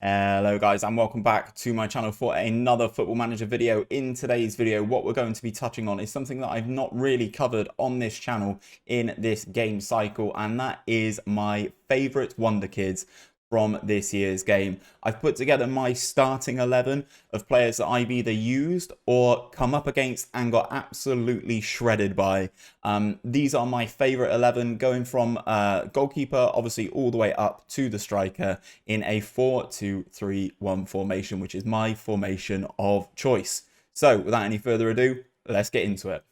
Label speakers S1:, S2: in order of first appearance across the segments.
S1: Hello guys and welcome back to my channel for another Football Manager video. In today's video what we're going to be touching on is something that I've not really covered on this channel in this game cycle, and that is my favourite Wonderkids from this year's game. I've put together my starting 11 of players that I've either used or come up against and got absolutely shredded by. These are my favourite 11, going from goalkeeper obviously all the way up to the striker in a 4-2-3-1 formation, which is my formation of choice. So without any further ado, let's get into it.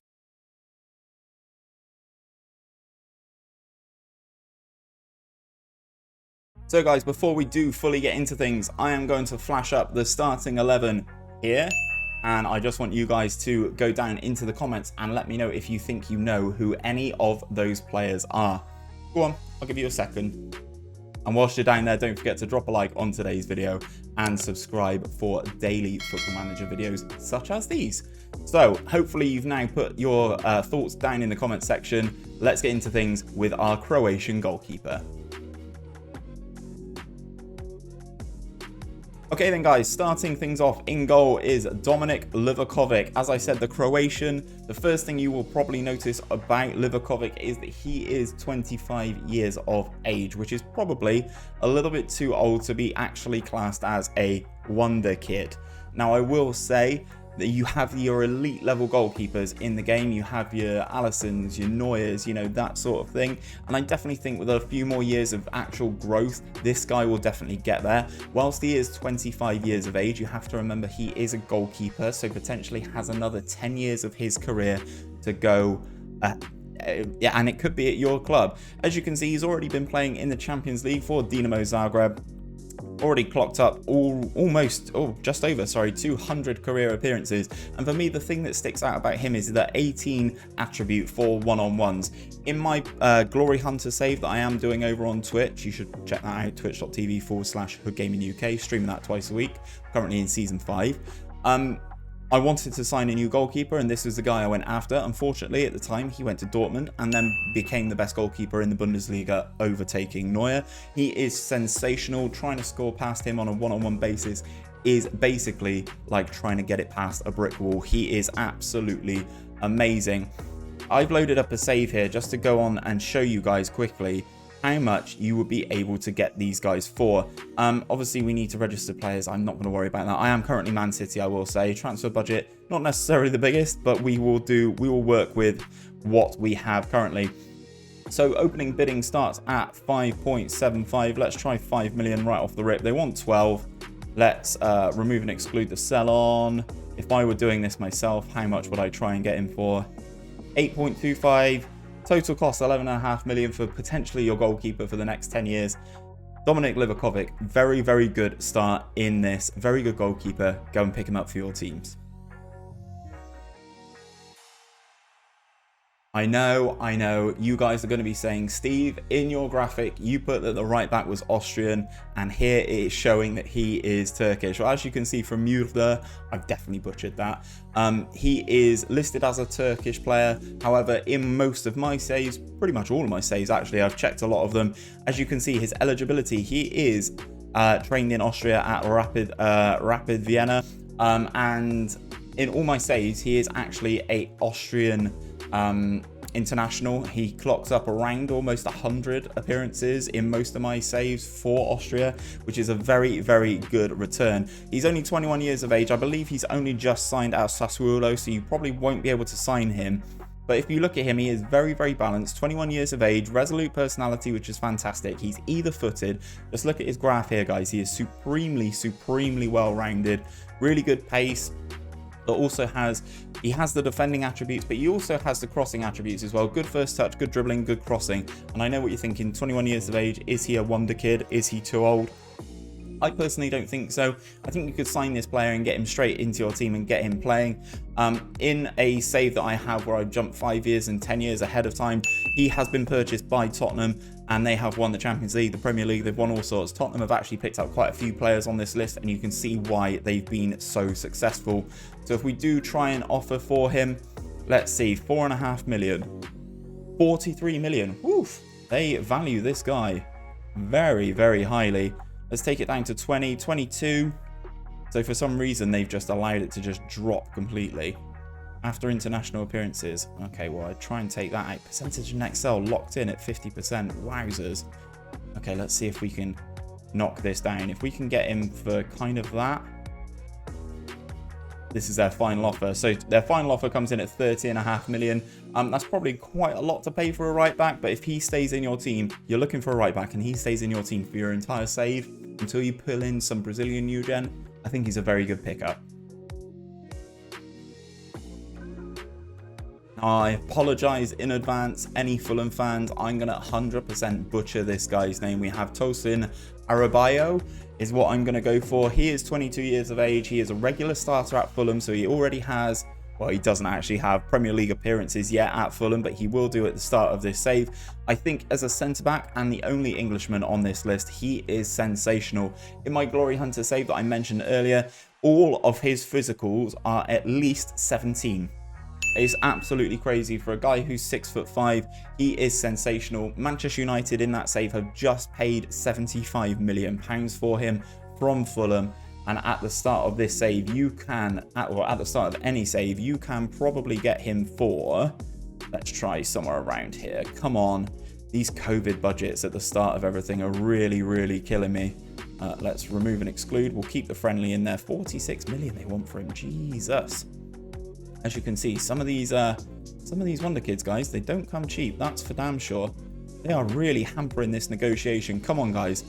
S1: So guys, before we do fully get into things, I am going to flash up the starting 11 here. And I just want you guys to go down into the comments and let me know if you think you know who any of those players are. Go on, I'll give you a second. And whilst you're down there, don't forget to drop a like on today's video and subscribe for daily Football Manager videos such as these. So hopefully you've now put your thoughts down in the comment section. Let's get into things with our Croatian goalkeeper. Okay then guys, starting things off in goal is Dominik Livaković. As I said, the Croatian, the first thing you will probably notice about Livaković is that he is 25 years of age, which is probably a little bit too old to be actually classed as a Wonderkid. Now I will say that you have your elite level goalkeepers in the game. You have your Alissons, your Neuers, you know, that sort of thing. And I definitely think with a few more years of actual growth, this guy will definitely get there. Whilst he is 25 years of age, you have to remember he is a goalkeeper, so potentially has another 10 years of his career to go. Yeah, and it could be at your club. As you can see, he's already been playing in the Champions League for Dinamo Zagreb. Already clocked up just over 200 career appearances. And for me, the thing that sticks out about him is the 18 attribute for one-on-ones. In my Glory Hunter save that I am doing over on Twitch, you should check that out, twitch.tv/HoodGamingUK, streaming that twice a week, currently in season 5. I wanted to sign a new goalkeeper, and this was the guy I went after. Unfortunately, at the time, he went to Dortmund and then became the best goalkeeper in the Bundesliga, overtaking Neuer. He is sensational. Trying to score past him on a one-on-one basis is basically like trying to get it past a brick wall. He is absolutely amazing. I've loaded up a save here just to go on and show you guys quickly how much you would be able to get these guys for. Obviously we need to register players. I'm not going to worry about that. I am currently Man City, I will say. Transfer budget not necessarily the biggest, but we will work with what we have currently. So opening bidding starts at 5.75. let's try 5 million right off the rip. They want 12. Let's remove and exclude the sell on. If I were doing this myself, how much would I try and get him for? 8.25. Total cost 11.5 million for potentially your goalkeeper for the next 10 years. Dominik Livaković, very, very good start in this. Very good goalkeeper. Go and pick him up for your teams. I know, you guys are going to be saying, Steve, in your graphic, you put that the right back was Austrian, and here it is showing that he is Turkish. Well, as you can see from Müldür, I've definitely butchered that. He is listed as a Turkish player. However, in most of my saves, pretty much all of my saves actually, I've checked a lot of them. As you can see, his eligibility, he is trained in Austria at Rapid Vienna, and in all my saves, he is actually a Austrian international. He clocks up around almost 100 appearances in most of my saves for Austria, which is a very, very good return. He's only 21 years of age. I believe he's only just signed out Sassuolo, so you probably won't be able to sign him. But if you look at him, he is very, very balanced, 21 years of age, resolute personality, which is fantastic. He's either-footed. Just look at his graph here, guys. He is supremely, supremely well-rounded, really good pace. But also has the defending attributes, but he also has the crossing attributes as well. Good first touch, good dribbling, good crossing. And I know what you're thinking, 21 years of age, is he a Wonderkid? Is he too old? I personally don't think so. I think you could sign this player and get him straight into your team and get him playing. In a save that I have where I've jumped 5 years and 10 years ahead of time, he has been purchased by Tottenham and they have won the Champions League, the Premier League, they've won all sorts. Tottenham have actually picked up quite a few players on this list and you can see why they've been so successful. So if we do try and offer for him, let's see, 4.5 million, 43 million. Woof, they value this guy very, very highly. Let's take it down to 20, 22. So for some reason, they've just allowed it to just drop completely. After international appearances. Okay, well, I'd try and take that out. Percentage in Excel locked in at 50%. Wowzers. Okay, let's see if we can knock this down. If we can get him for kind of that. This is their final offer. So their final offer comes in at 30.5 million. That's probably quite a lot to pay for a right back. But if he stays in your team, you're looking for a right back, and he stays in your team for your entire save until you pull in some Brazilian new gen, I think he's a very good pickup. I apologise in advance, any Fulham fans. I'm going to 100% butcher this guy's name. We have Tosin Adarabioyo is what I'm going to go for. He is 22 years of age. He is a regular starter at Fulham, so he already has, well, he doesn't actually have Premier League appearances yet at Fulham, but he will do at the start of this save. I think as a centre-back and the only Englishman on this list, he is sensational. In my Glory Hunter save that I mentioned earlier, all of his physicals are at least 17. It's absolutely crazy for a guy who's 6'5". He is sensational. Manchester United in that save have just paid £75 million for him from Fulham. And at the start of this save, you can, or at the start of any save, you can probably get him for, let's try somewhere around here. Come on. These COVID budgets at the start of everything are really, really killing me. Let's remove and exclude. We'll keep the friendly in there. 46 million they want for him. Jesus. As you can see, some of these Wonderkids, guys, they don't come cheap. That's for damn sure. They are really hampering this negotiation. Come on, guys.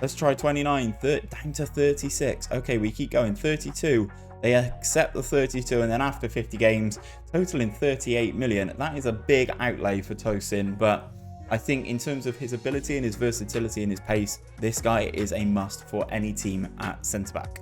S1: Let's try 29, down to 36. Okay, we keep going. 32. They accept the 32, and then after 50 games, totaling 38 million. That is a big outlay for Tosin, but I think in terms of his ability and his versatility and his pace, this guy is a must for any team at centre-back.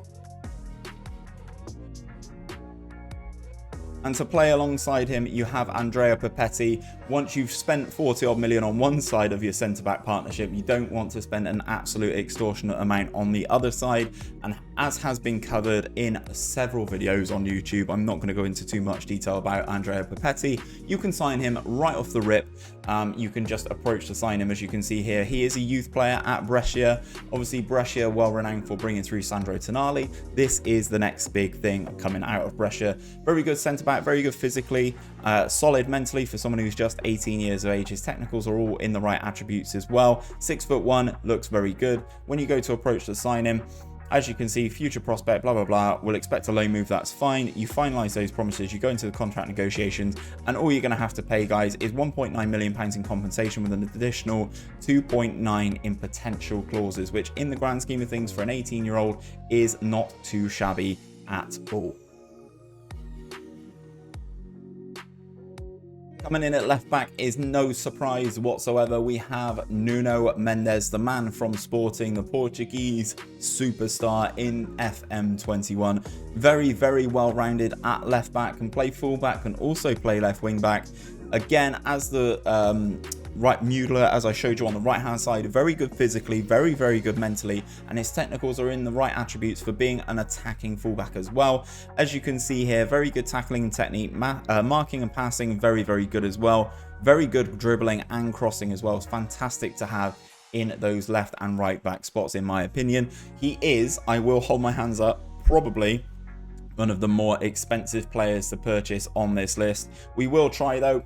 S1: And to play alongside him, you have Andrea Papetti. Once you've spent 40 odd million on one side of your centre-back partnership, you don't want to spend an absolute extortionate amount on the other side. And as has been covered in several videos on YouTube, I'm not going to go into too much detail about Andrea Papetti. You can sign him right off the rip. You can just approach to sign him, as you can see here. He is a youth player at Brescia. Obviously, Brescia well renowned for bringing through Sandro Tonali. This is the next big thing coming out of Brescia. Very good centre-back, very good physically, solid mentally for someone who's just 18 years of age. His technicals are all in the right attributes as well. 6'1", looks very good. When you go to approach to sign him, as you can see, future prospect, blah, blah, blah, we'll expect a loan move, that's fine. You finalise those promises, you go into the contract negotiations, and all you're going to have to pay, guys, is £1.9 million in compensation with an additional 2.9 in potential clauses, which in the grand scheme of things for an 18-year-old is not too shabby at all. Coming in at left back is no surprise whatsoever. We have Nuno Mendes, the man from Sporting, the Portuguese superstar in FM21. Very, very well-rounded at left back, can play full back, can also play left wing back. Again, as the right Müldür, as I showed you on the right hand side, very good physically, very, very good mentally, and his technicals are in the right attributes for being an attacking fullback as well. As you can see here, very good tackling technique, marking and passing, very, very good as well. Very good dribbling and crossing as well. It's fantastic to have in those left and right back spots, in my opinion. He is, I will hold my hands up, probably one of the more expensive players to purchase on this list. We will try though.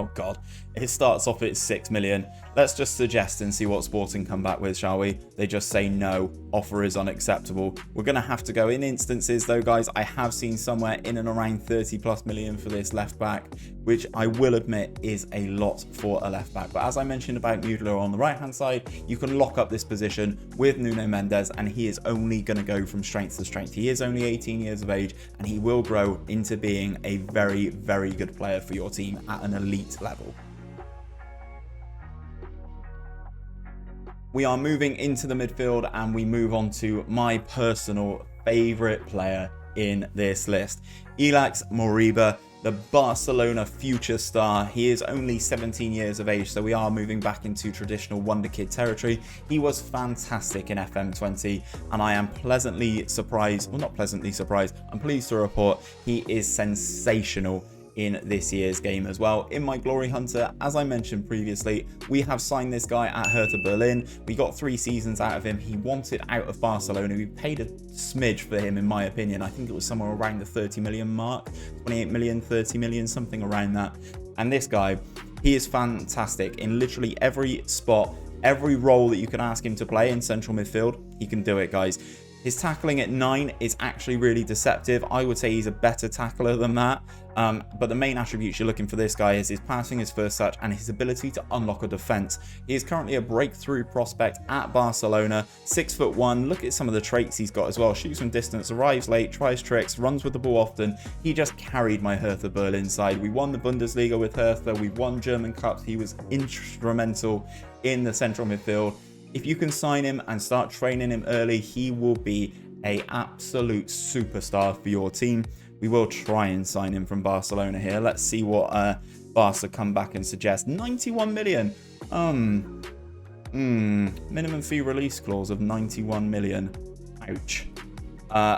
S1: Oh god, it starts off at 6 million. Let's just suggest and see what Sporting come back with, shall we? They just say no, offer is unacceptable. We're going to have to go in instances though, guys. I have seen somewhere in and around 30+ million for this left back, which I will admit is a lot for a left back. But as I mentioned about Müldür on the right hand side, you can lock up this position with Nuno Mendes, and he is only going to go from strength to strength. He is only 18 years of age, and he will grow into being a very, very good player for your team at an elite level. We are moving into the midfield, and we move on to my personal favourite player in this list. Ilaix Moriba, the Barcelona future star. He is only 17 years of age, so we are moving back into traditional Wonderkid territory. He was fantastic in FM20, and I am pleasantly surprised, well, not pleasantly surprised, I'm pleased to report he is sensational in this year's game as well. In my Glory Hunter, as I mentioned previously, we have signed this guy at Hertha Berlin. We got 3 seasons out of him. He wanted out of Barcelona. We paid a smidge for him, in my opinion. I think it was somewhere around the 30 million mark, 28 million, 30 million, something around that. And this guy, he is fantastic in literally every spot, every role that you can ask him to play in central midfield. He can do it, guys. His tackling at 9 is actually really deceptive. I would say he's a better tackler than that. But the main attributes you're looking for this guy is his passing, his first touch, and his ability to unlock a defense. He is currently a breakthrough prospect at Barcelona, 6'1". Look at some of the traits he's got as well. Shoots from distance, arrives late, tries tricks, runs with the ball often. He just carried my Hertha Berlin side. We won the Bundesliga with Hertha. We won German Cups. He was instrumental in the central midfield. If you can sign him and start training him early, he will be an absolute superstar for your team. We will try and sign him from Barcelona here. Let's see what Barca come back and suggest. 91 million. Minimum fee release clause of 91 million. Ouch.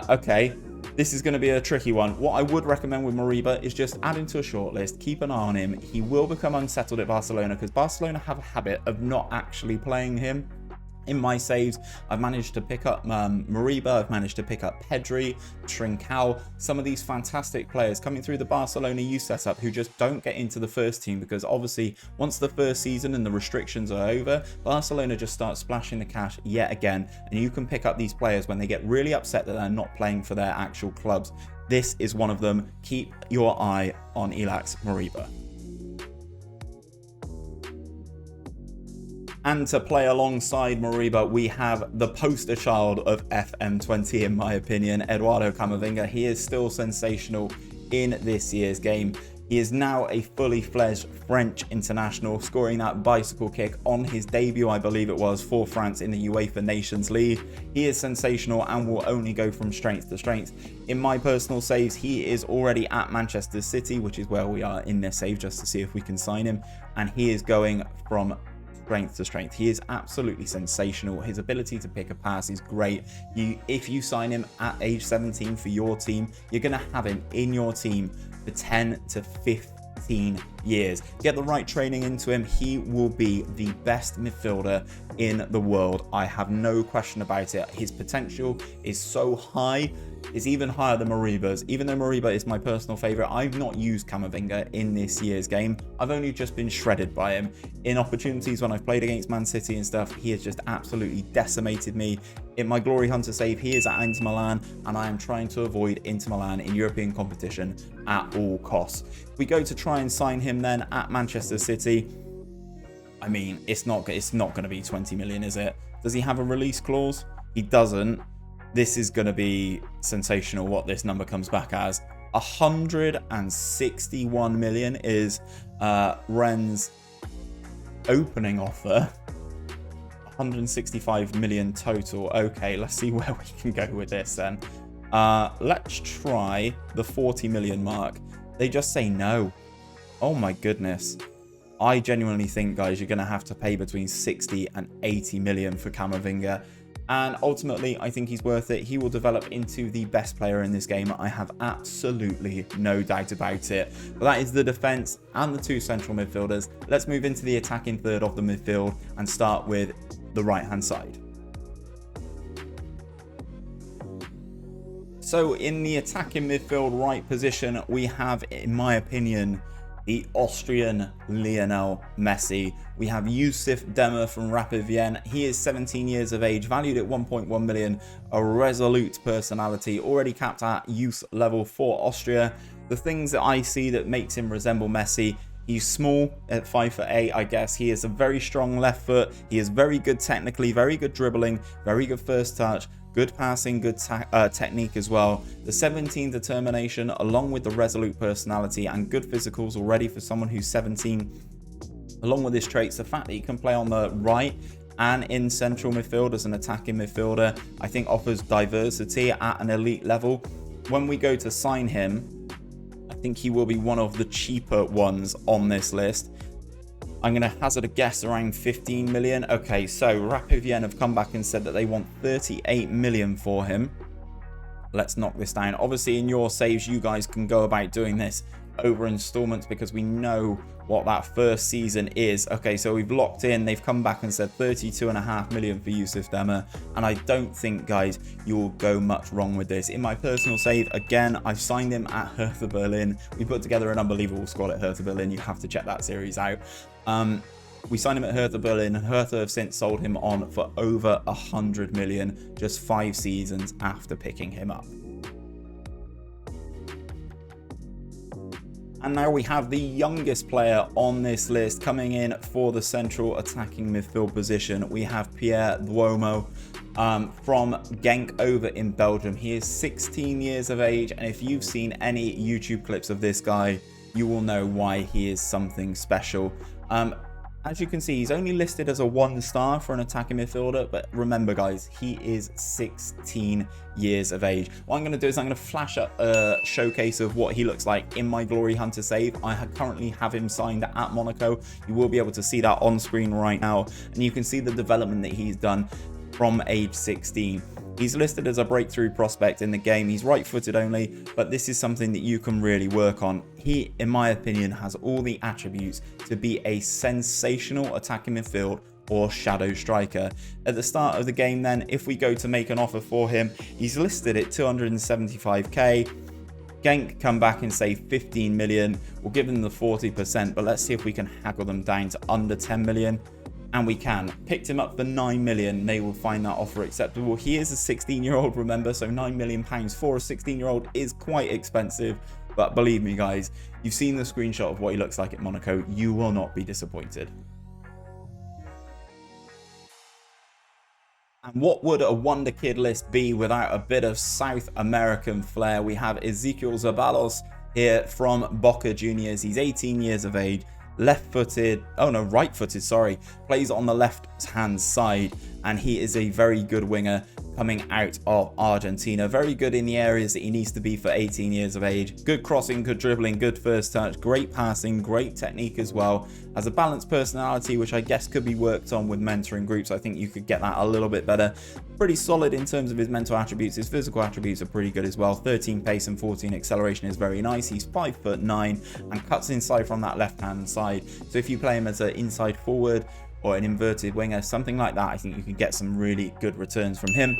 S1: Okay. This is going to be a tricky one. What I would recommend with Moriba is just add him to a shortlist. Keep an eye on him. He will become unsettled at Barcelona because Barcelona have a habit of not actually playing him. In my saves, I've managed to pick up Moriba, I've managed to pick up Pedri, Trincao, some of these fantastic players coming through the Barcelona youth setup who just don't get into the first team because obviously once the first season and the restrictions are over, Barcelona just starts splashing the cash yet again, and you can pick up these players when they get really upset that they're not playing for their actual clubs. This is one of them. Keep your eye on Ilaix Moriba. And to play alongside Moriba, we have the poster child of FM20, in my opinion, Eduardo Camavinga. He is still sensational in this year's game. He is now a fully fledged French international, scoring that bicycle kick on his debut, I believe it was, for France in the UEFA Nations League. He is sensational and will only go from strength to strength. In my personal saves, he is already at Manchester City, which is where we are in this save, just to see if we can sign him. And he is going from strength to strength. He is absolutely sensational. His ability to pick a pass is great. If you sign him at age 17 for your team, you're going to have him in your team for 10 to 15 years. Get the right training into him. He will be the best midfielder in the world. I have no question about it. His potential is so high. It's even higher than Moriba's. Even though Moriba is my personal favourite, I've not used Camavinga in this year's game. I've only just been shredded by him. In opportunities when I've played against Man City and stuff, he has just absolutely decimated me. In my Glory Hunter save, he is at Inter Milan, and I am trying to avoid Inter Milan in European competition at all costs. If we go to try and sign him then at Manchester City, I mean, it's not going to be 20 million, is it? Does he have a release clause? He doesn't. This is going to be sensational what this number comes back as. 161 million is Rennes' opening offer. 165 million total. Okay, let's see where we can go with this then. Let's try the 40 million mark. They just say no. Oh my goodness. I genuinely think, guys, you're going to have to pay between 60 and 80 million for Camavinga. And ultimately, I think he's worth it. He will develop into the best player in this game. I have absolutely no doubt about it. But that is the defense and the 2 central midfielders. Let's move into the attacking third of the midfield and start with the right-hand side. So in the attacking midfield right position, we have, in my opinion, the Austrian Lionel Messi. We have Yusif Demir from Rapid Vienna. He is 17 years of age, valued at 1.1 million, a resolute personality, already capped at youth level for Austria. The things that I see that makes him resemble Messi: he's small at 5'8", I guess. He is a very strong left foot. He is very good technically, very good dribbling, very good first touch, good passing, good technique as well. The 17 determination, along with the resolute personality and good physicals already for someone who's 17. Along with his traits, the fact that he can play on the right and in central midfield as an attacking midfielder, I think offers diversity at an elite level. When we go to sign him, I think he will be one of the cheaper ones on this list. I'm going to hazard a guess around 15 million. Okay, so Rapid Vienna have come back and said that they want 38 million for him. Let's knock this down. Obviously, in your saves, you guys can go about doing this over installments because we know what that first season is. Okay, so we've locked in. They've come back and said 32.5 million for Yusif Demir, and I don't think, guys, you will go much wrong with this. In my personal save, again, I've signed him at Hertha Berlin. We put together an unbelievable squad at Hertha Berlin. You have to check that series out. We signed him at Hertha Berlin, and Hertha have since sold him on for over 100 million just 5 seasons after picking him up. And now we have the youngest player on this list coming in for the central attacking midfield position. We have Pierre Dwomoh from Genk over in Belgium. He is 16 years of age, and if you've seen any YouTube clips of this guy, you will know why he is something special. As you can see, he's only listed as a 1-star for an attacking midfielder, but remember, guys, he is 16 years of age. What I'm going to do is I'm going to flash up a showcase of what he looks like in my Glory Hunter save. I currently have him signed at Monaco. You will be able to see that on screen right now, and you can see the development that he's done from age 16. He's listed as a breakthrough prospect in the game. He's right-footed only, but this is something that you can really work on. He, in my opinion, has all the attributes to be a sensational attacking midfield or shadow striker. At the start of the game then, if we go to make an offer for him, he's listed at 275k. Genk come back and say 15 million. We'll give them the 40%, but let's see if we can haggle them down to under 10 million. And we can. Picked him up for 9 million. They will find that offer acceptable. He is a 16-year-old, remember, so 9 million pounds for a 16-year-old is quite expensive. But believe me, guys, you've seen the screenshot of what he looks like at Monaco. You will not be disappointed. And what would a Wonderkid list be without a bit of South American flair? We have Exequiel Zeballos here from Boca Juniors. He's 18 years of age. Right-footed, sorry, plays on the left-hand side, and he is a very good winger coming out of Argentina. Very good in the areas that he needs to be for 18 years of age. Good crossing, good dribbling, good first touch, great passing, great technique as well. Has a balanced personality, which I guess could be worked on with mentoring groups. I think you could get that a little bit better. Pretty solid in terms of his mental attributes. His physical attributes are pretty good as well. 13 pace and 14 acceleration is very nice. He's 5'9" and cuts inside from that left-hand side. So if you play him as an inside forward or an inverted winger, something like that, I think you can get some really good returns from him.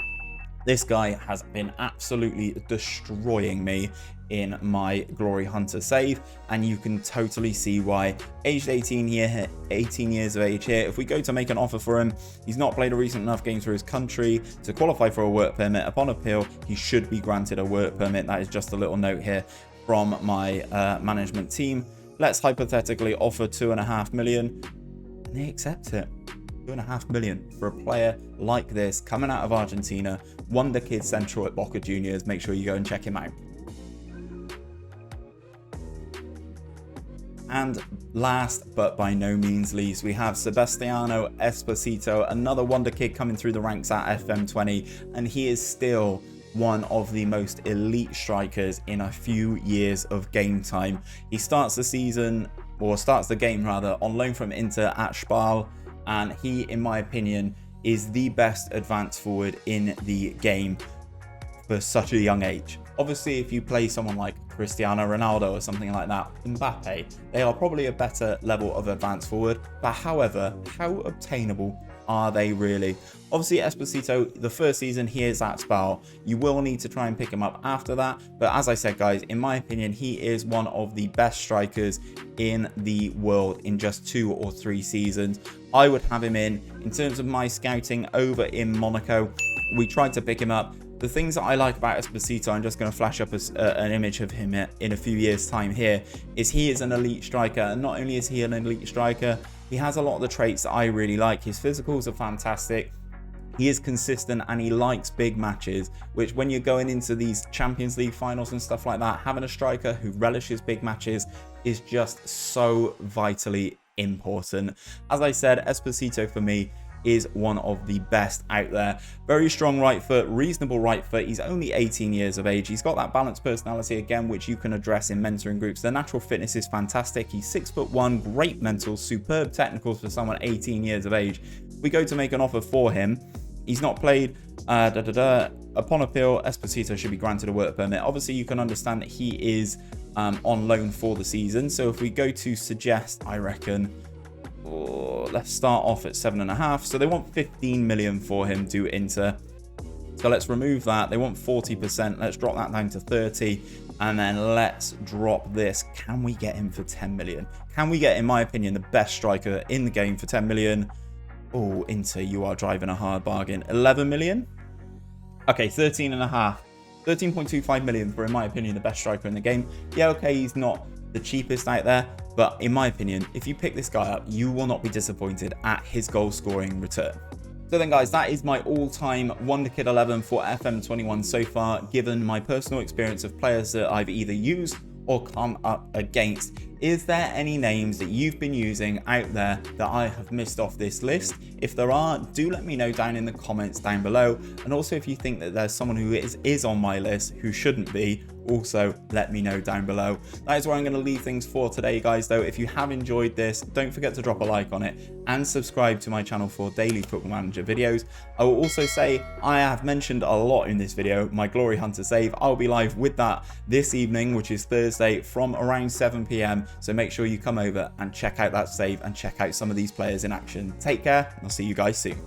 S1: This guy has been absolutely destroying me in my Glory Hunter save, and you can totally see why. Aged 18 years of age here. If we go to make an offer for him, he's not played a recent enough game for his country to qualify for a work permit. Upon appeal, he should be granted a work permit. That is just a little note here from my management team. Let's hypothetically offer 2.5 million, and they accept it. 2.5 million for a player like this coming out of Argentina. Wonderkid Central at Boca Juniors. Make sure you go and check him out. And last but by no means least, we have Sebastiano Esposito, another Wonderkid coming through the ranks at FM20, and he is still one of the most elite strikers in a few years of game time. He starts the game on loan from Inter at Spal, and he, in my opinion, is the best advanced forward in the game for such a young age. Obviously, if you play someone like Cristiano Ronaldo or something like that, Mbappe, they are probably a better level of advanced forward. But however, how obtainable are they really? Obviously, Esposito, the first season he is at Spal. You will need to try and pick him up after that. But as I said, guys, in my opinion, he is one of the best strikers in the world in just 2 or 3 seasons. I would have him in terms of my scouting over in Monaco. We tried to pick him up. The things that I like about Esposito, I'm just going to flash up an image of him in a few years' time here, is he is an elite striker. And not only is he an elite striker, he has a lot of the traits that I really like. His physicals are fantastic. He is consistent and he likes big matches, which when you're going into these Champions League finals and stuff like that, having a striker who relishes big matches is just so vitally important. As I said, Esposito for me is one of the best out there. Very strong right foot, reasonable right foot. He's only 18 years of age. He's got that balanced personality again, which you can address in mentoring groups. The natural fitness is fantastic. He's 6'1", great mental, superb technicals for someone 18 years of age. We go to make an offer for him. He's not played. Upon appeal, Esposito should be granted a work permit. Obviously, you can understand that he is on loan for the season. So if we go to suggest, I reckon, let's start off at 7.5. So they want 15 million for him, do Inter. So let's remove that. They want 40%. Let's drop that down to 30. And then let's drop this. Can we get him for 10 million? Can we get, in my opinion, the best striker in the game for 10 million? Oh, Inter, you are driving a hard bargain. 11 million? Okay, 13.5. 13.25 million for, in my opinion, the best striker in the game. Yeah, okay, he's not the cheapest out there. But in my opinion, if you pick this guy up, you will not be disappointed at his goal scoring return. So then guys, that is my all-time Wonderkid 11 for FM21 so far, given my personal experience of players that I've either used or come up against. Is there any names that you've been using out there that I have missed off this list? If there are, do let me know down in the comments down below. And also if you think that there's someone who is on my list who shouldn't be, also let me know down below. That is where I'm going to leave things for today, guys, though. If you have enjoyed this, don't forget to drop a like on it and subscribe to my channel for daily Football Manager videos. I will also say, I have mentioned a lot in this video, my Glory Hunter save. I'll be live with that this evening, which is Thursday, from around 7 PM. So make sure you come over and check out that save and check out some of these players in action. Take care, and I'll see you guys soon.